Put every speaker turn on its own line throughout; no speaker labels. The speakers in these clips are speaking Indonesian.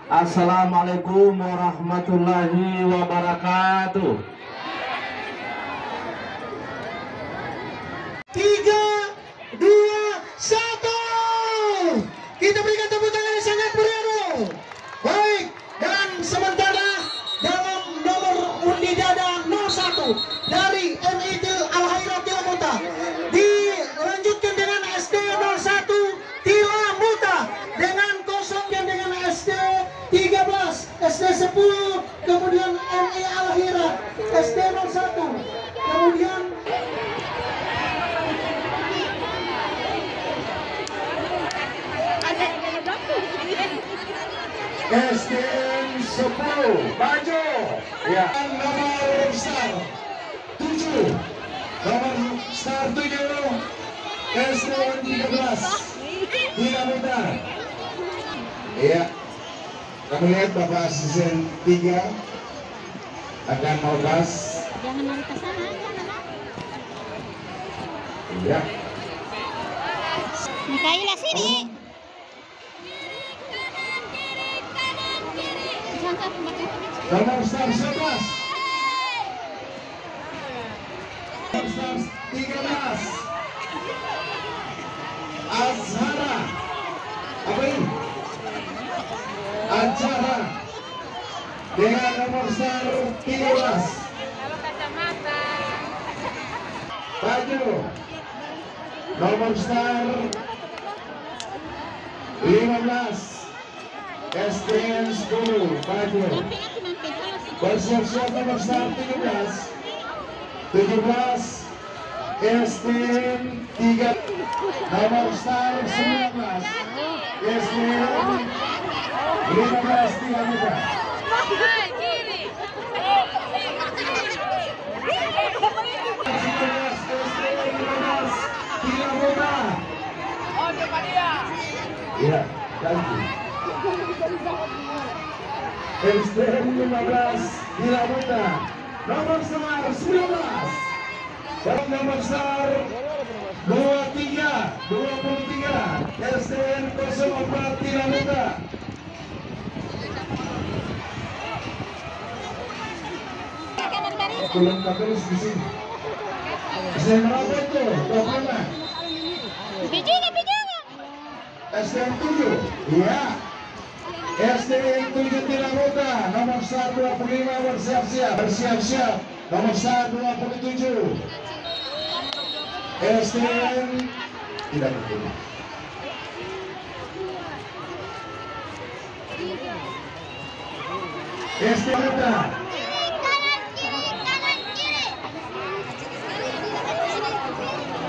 Assalamualaikum warahmatullahi wabarakatuh.
3, 2, 1. Kita berikan tepuk tangan yang sangat meriah dulu. Baik, dan sementara dalam nomor undi dada 01 dari MIT Al-Khairat Tilamuta dilanjutkan dengan SD 01 Tilamuta dengan kosong dan dengan SD 13, SD 10, kemudian MI Al-Khairat SD 01, kemudian
SDN 10 Bajo ya.
Nomor star 7, nomor star 7 SDN 13 Tilamuta.
Iya. Kami lihat Bapak Asisten 3 akan mau gas.
Jangan lari ke sana.
Iya.
Mikaela sini.
Nomor star 11, nomor star 13 Azhara, apa ini? Azhara dengan nomor star 13 Baju nomor star 15 SDN 10 Baju. Bersiap-siap nomor star 17 SDN 3, nomor star 19 SDN 15 Tilamuta. Iya, ganti. SDN 15 Tilamuta. Nomor star 19 dan nomor star 23 SDN 04 Tilamuta. Belum terus di sini. SDN berapa itu? 25. SDN 7. Iya. SDN 7 Tilamuta. Nomor star 25 bersiap-siap. Nomor star 27. SDN tidak betul. SDN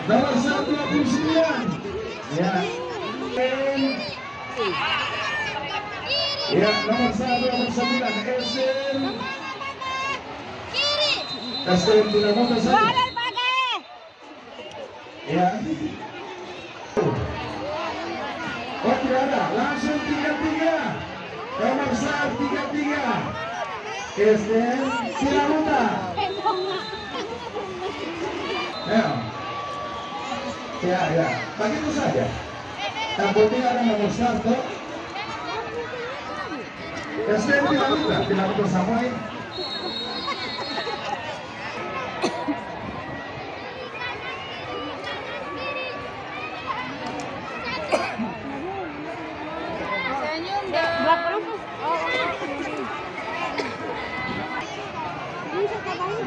nomor 129. Ya. Ya, nomor 129 SDN Tilamuta 1. Ya. Oh, tidak ada. Langsung 33. Nomor star 33 SDN Tilamuta. Ya. Begitu saja. Yang penting ada nomor satu. SDN Tilamuta sampai.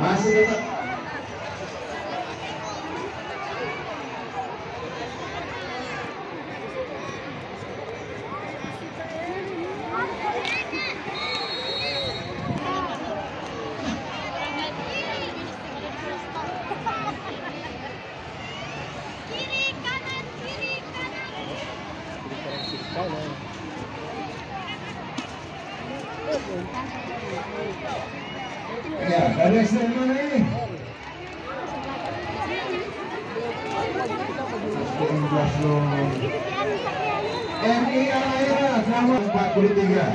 Masih tetap. Ya, dari SDN mana ini? MI Al-Khairat nomor 43.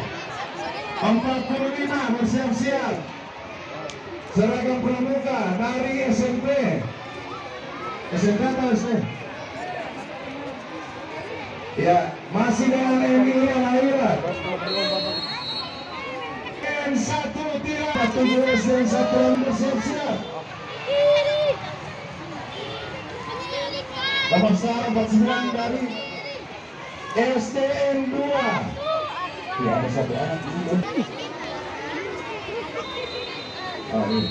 45 bersiap-siap. Seragam pramuka dari SMP. SMP atau SD? Ya, masih dengan MI Al-Khairat.
1 tidak 7 SDN 1 bersiap-siap. Nomor 49 dari SDN 2. Ya, ada satu anak ini. Oh, ini.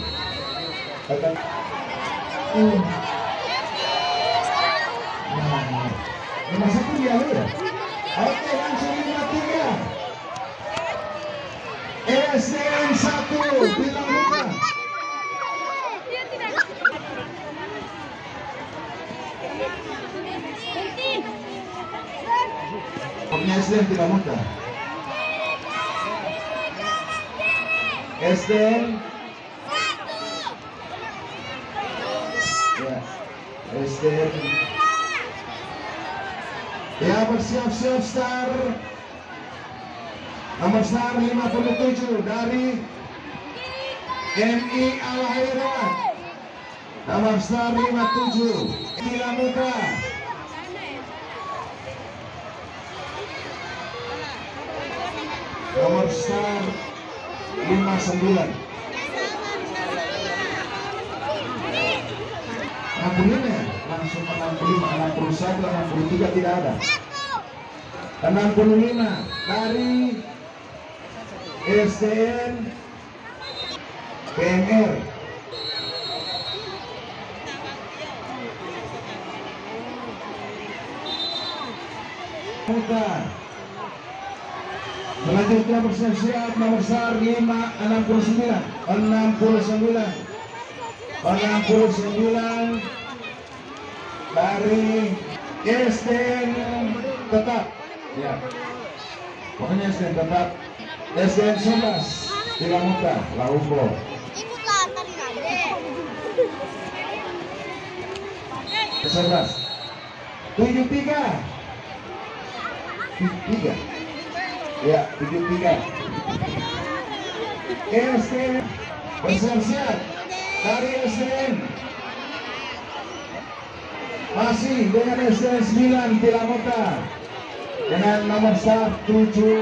Nomor 1 dia ya. Oke, langsung 53. SDN 1 bilang bukan. Pokoknya SDN tidak mudah. SDN ya, SDN ya, bersiap-siap star. Nomor star 57 dari MI Al-Khairat. Nomor star 57 Bila Muda. Nomor star 59. 65 ya? Langsung 65, 61, 63 tidak ada. 65 dari SDN PMR. Muda. Selanjutnya bersiap-siap nomor star 69 dari SDN tetap ya, pokoknya SDN tetap. SDN 11 tidak mudah Laumbo.
Ikutlah tadi nanti.
11 73 ya, 73 SDN bersiap-siap dari SDN masih dengan SDN 9 Tilamota dengan nomor 175.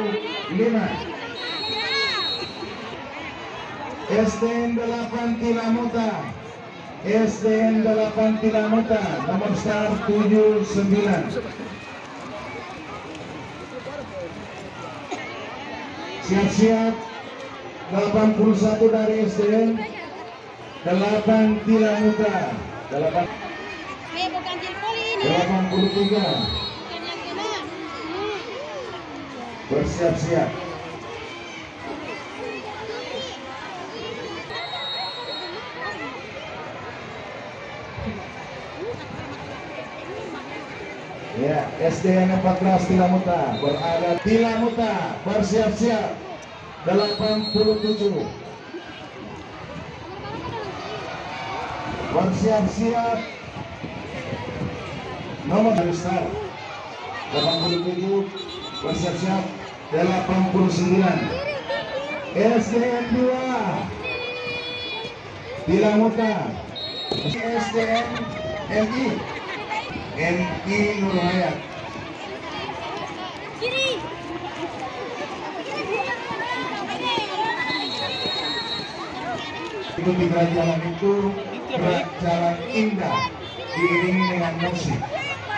SDN 8 Tilamota, SDN 8 Tilamota nomor star 79. Siap-siap 81 dari SDN 8 Tilamota 83 bersiap-siap. Ya, SDN 14 Tilamota berada Tilamota bersiap-siap 87 bersiap-siap nomor besar 87 bersiap-siap 89 SDN 2 Tilamota SDN MI Nur Hayat. Ikuti jalan itu, jalan indah diiringi dengan musik.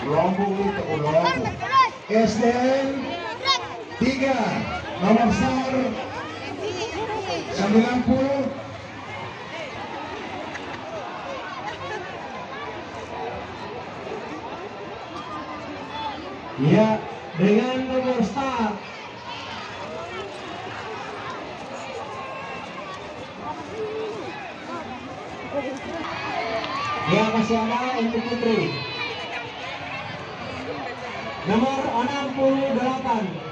Lombok itu Lombok. SDN 3 nomor star 90 ya, dengan nomor start ya, masih ada untuk putri nomor 68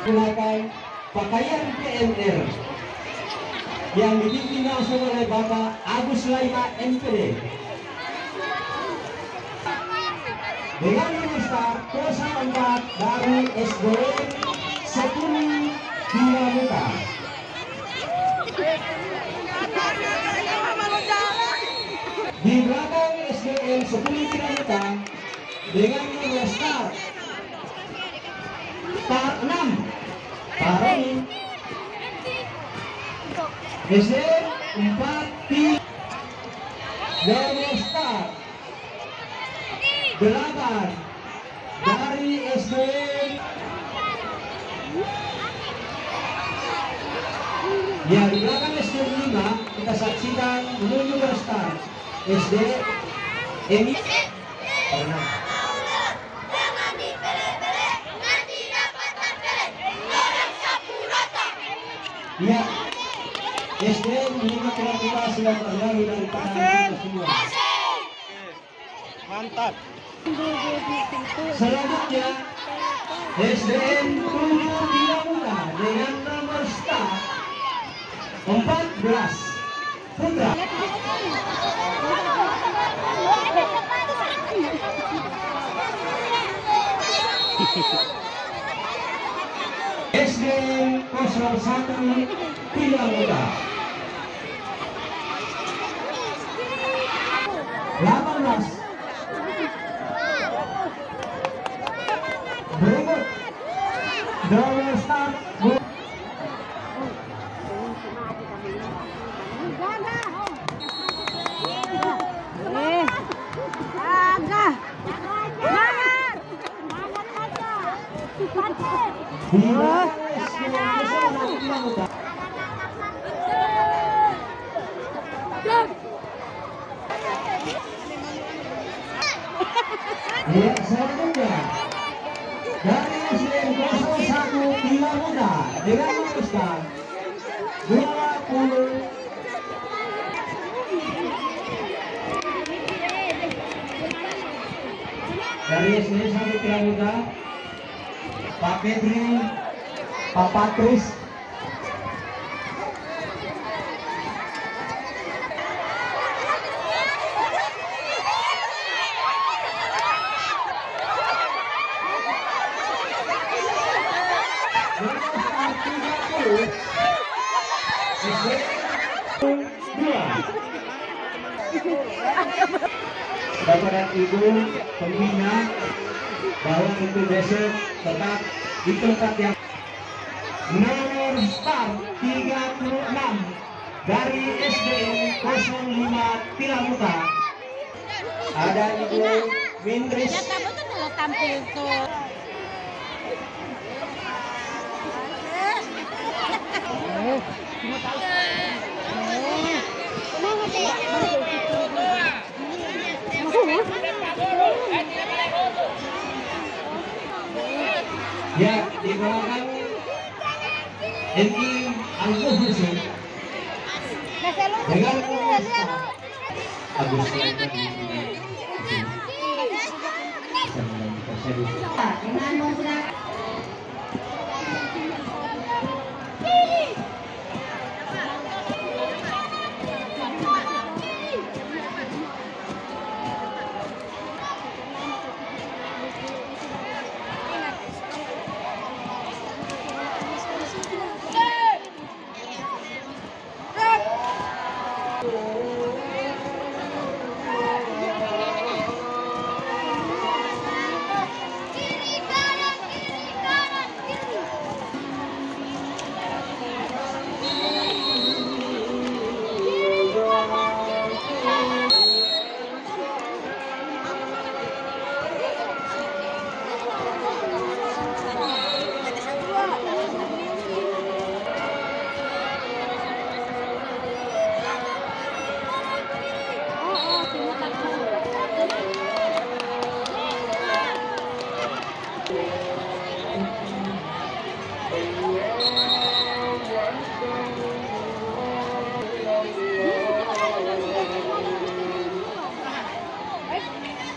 memakai pakaian PNR yang dipimpin langsung oleh Bapak Agus Laima MPD dengan nomor start 04 dari SDN 10 Tilamota. Di belakang SDN 10 Tilamota dengan nomor start
Star 6 Taroni SD 4 Demo Star 8 dari SD ya di belakang SD 5 kita saksikan menuju ke start SD ini pernah ya SD menerima gratulasi yang terbaru dari pertandingan semua.
Mantap.
Selanjutnya SDN 7 Tilamuka dengan nomor start 14 Putra. SDN 01 Tilamuka 18 berikut double start ya, selanjutnya dari SDN 01 Tilamuka dengan nomor start 20 dari SDN 1 Tilamuka Pak Pedri, Pak Patris. Bapak Ibu pembina bahwa untuk besok tetap di tempat yang nomor start 36 dari SDN 05 Tilamuka ada Ibu Windris.
Tampil tuh.
Ya, di belakang NI Al-Muhsin dengan Agus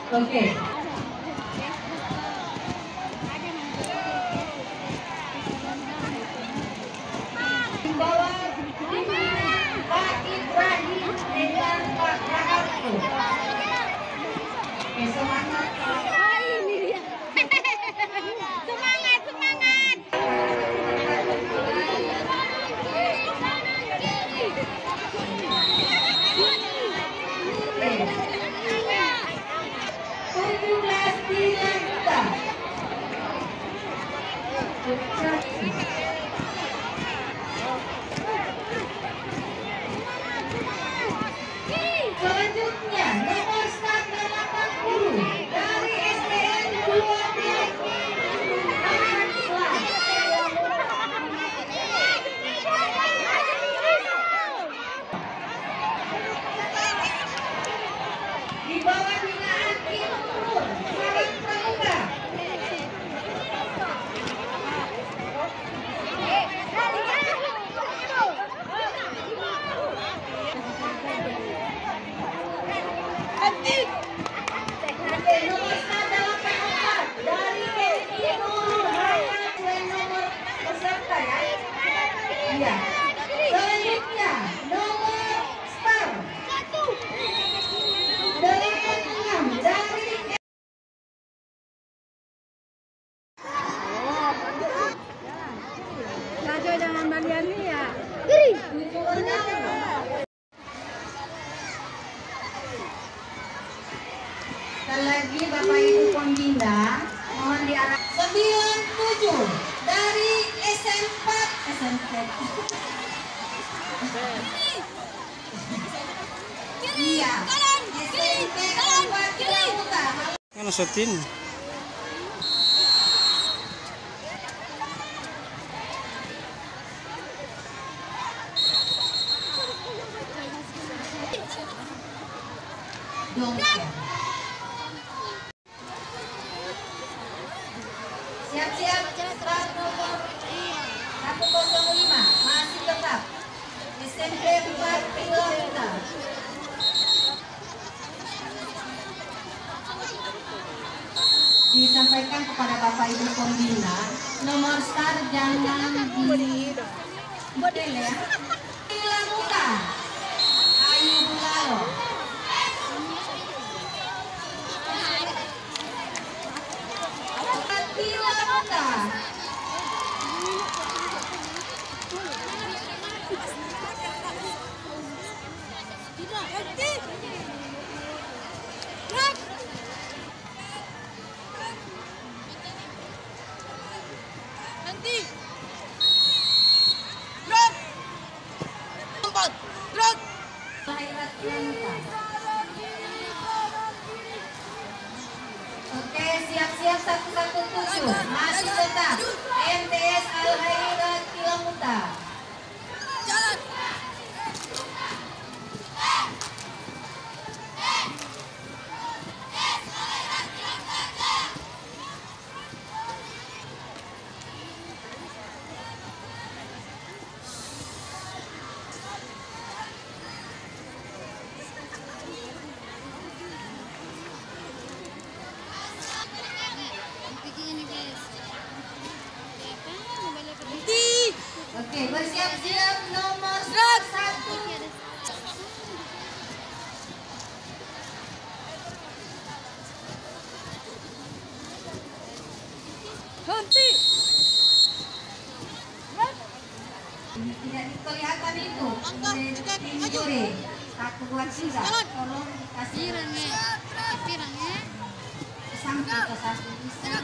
Oke.
Bawah Pak Ibrahim dengan Pak Raharto. Semangat. Semangat, semangat. Selanjutnya nomor start 80 dari STN 2 milik di bawah binaan Kim Nur Sarang Pramuka. Nomor start 84 dari TNI Nurul Hayat dan nomor peserta ya. Iya. Selanjutnya nomor start 86 dari
Saja dengan Mariani ya.
Sekali lagi Bapak Ibu Pembina mohon diarah 97 dari SMP Iya SMP 4 Pramuka.
Ano sa tin?
Dongker. Siap-siap start nomor 105 masih tetap SMP 4 Pramuka. Disampaikan kepada Bapak Ibu Pembina nomor start jangan di model ya. Pramuka Ayu Bulalo. Pramuka Khairat Pramuka. Oke, siap-siap 117 masih tetap MTS Al Khairat Pramuka. Oke, bersiap-siap nomor 1. Tidak diperlihatkan itu. Tim juri 1, 2, 3. Tolong dikasih samping ke satu bisa.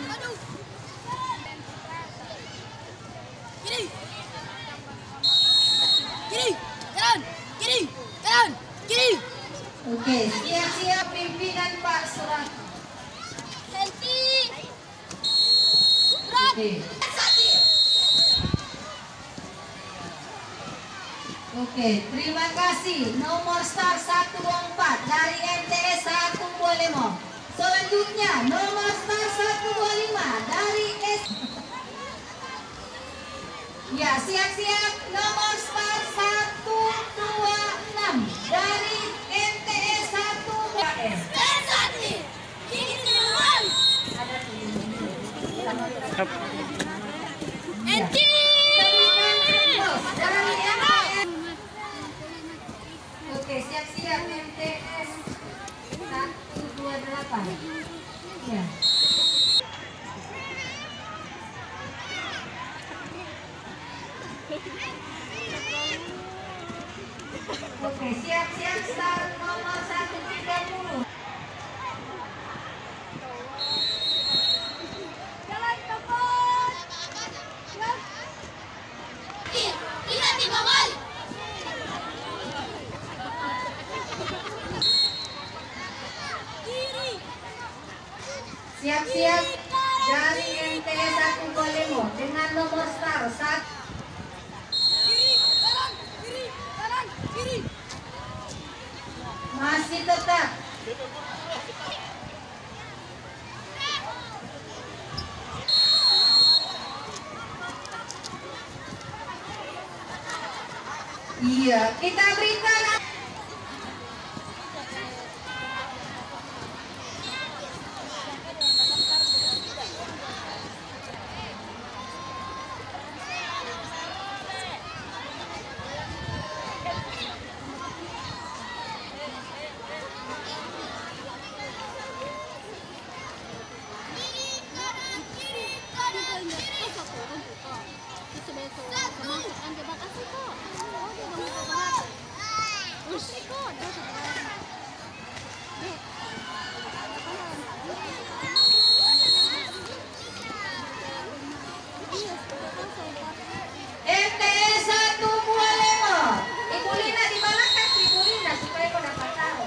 Oke, siap-siap pimpinan Pak Surat. Oke. Oke, terima kasih. Nomor start 124 dari MTS 125. Selanjutnya nomor start 125 dari S. Ya, siap-siap nomor start 126 dari MTS 1KS. Ada Oke, siap-siap MTS 128. Ya. Oke, siap-siap start nomor 130. Jalan Toko. siap dari MTS 125 dengan nomor star 1. Masih tetap. Iya, kita berikan. MTS 125. Ibu Lina di mana kan Ibu Lina supaya kau dapat tahu.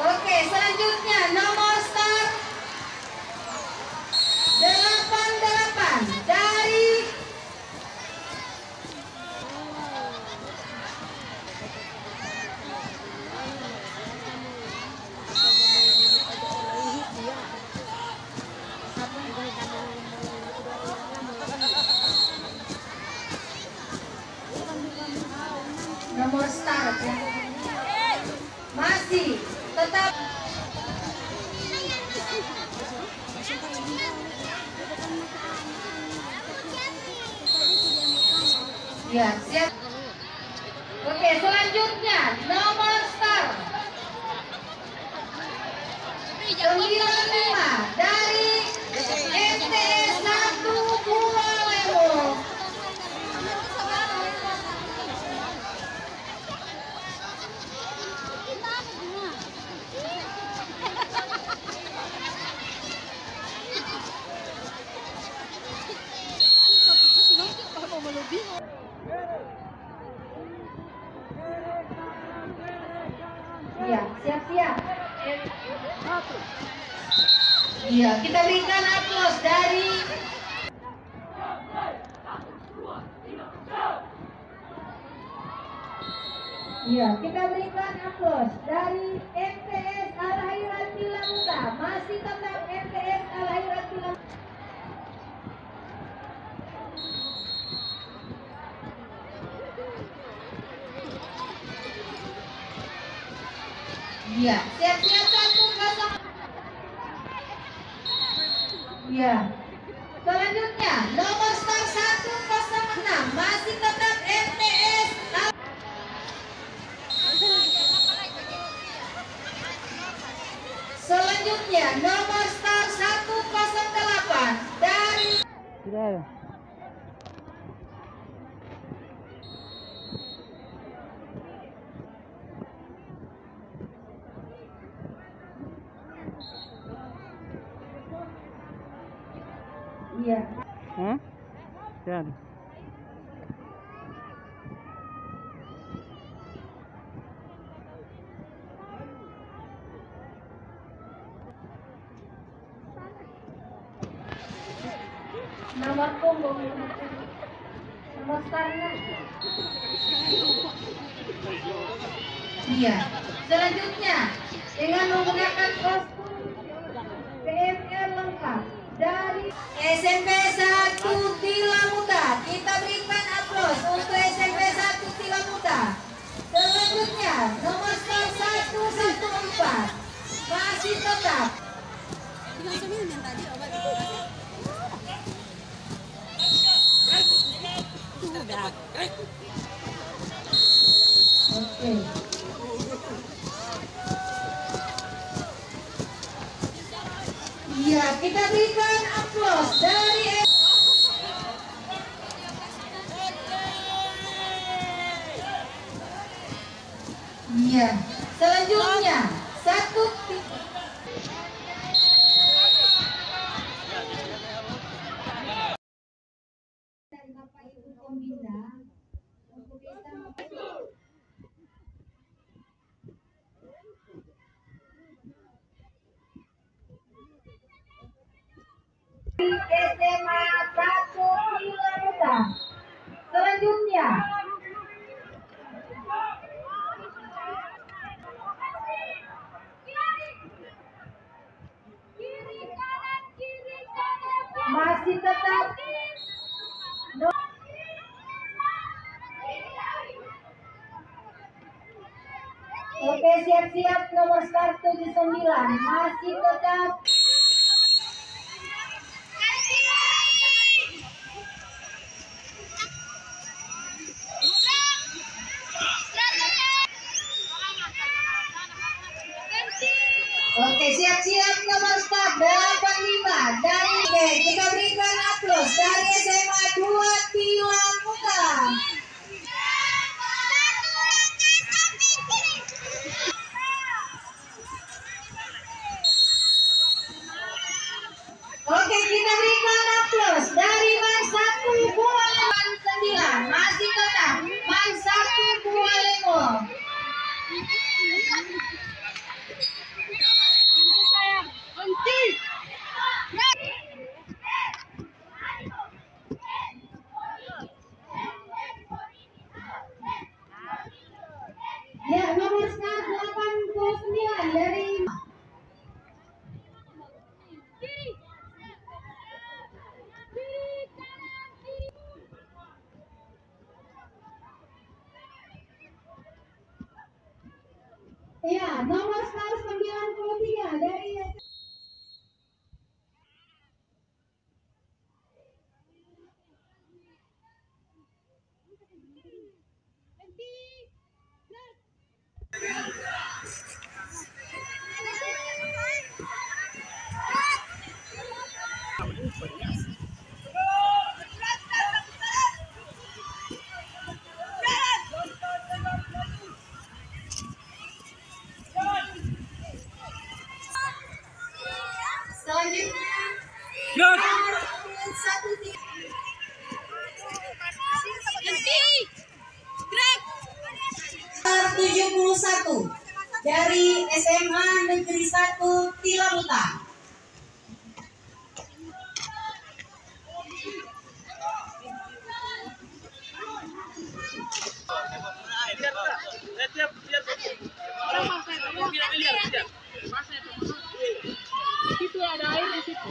Oke, selanjutnya nomor start 88 dari nomor start ya. Masih tetap. Ya, siap. Oke, selanjutnya nomor start 95 dari MTS 125. Iya, siap-siap. Iya, kita berikan aplaus dari Iya, kita berikan aplaus dari MTS Al-Khairat Tilamuta. Masih tetap MTS Al-Khairat Tilamuta. Iya, siap-siap 1-0. Iya. Selanjutnya nomor start 106 masih tetap MTS. Selanjutnya nomor start 108 dari Iya.
Yan.
Nomor punggung nomor startnya. Iya. Selanjutnya dengan menggunakan kostum PMR lengkap dari SMP 1 Tilamuta. Kita berikan aplaus untuk SMP 1 Tilamuta. Selanjutnya nomor start 114 masih tetap. Oke. Iya, kita berikan aplaus dari Iya. Selanjutnya satu dari Bapak Ibu Pembina untuk kita SMA 1 Tilamuka. Selanjutnya masih tetap Oke, siap-siap nomor start 79 masih tetap Oke, siap-siap nomor start 85 dari B. Kita berikan aplaus dari SMA 2 Tilamuka. Oke, kita berikan aplaus dari Man 1 Buah 9. Masih tetap Man 1 Buah Lemo. Ya, nomor start 89 dari Ya, nomor start 93 dari selanjutnya nomor 71 dari SMA Negeri 1 Tilamuka.
Itu ada air di situ.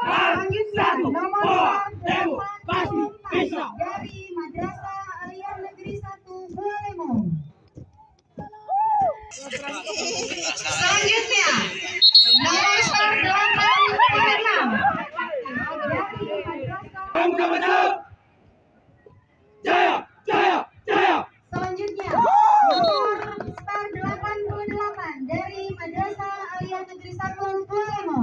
Selanjutnya nomor 84 dari Madrasah Aliyah Negeri 1 Bulelemo. Selanjutnya nomor 86 dari Madrasah Selanjutnya nomor 88 dari Madrasah Aliyah Negeri 1 Bulelemo.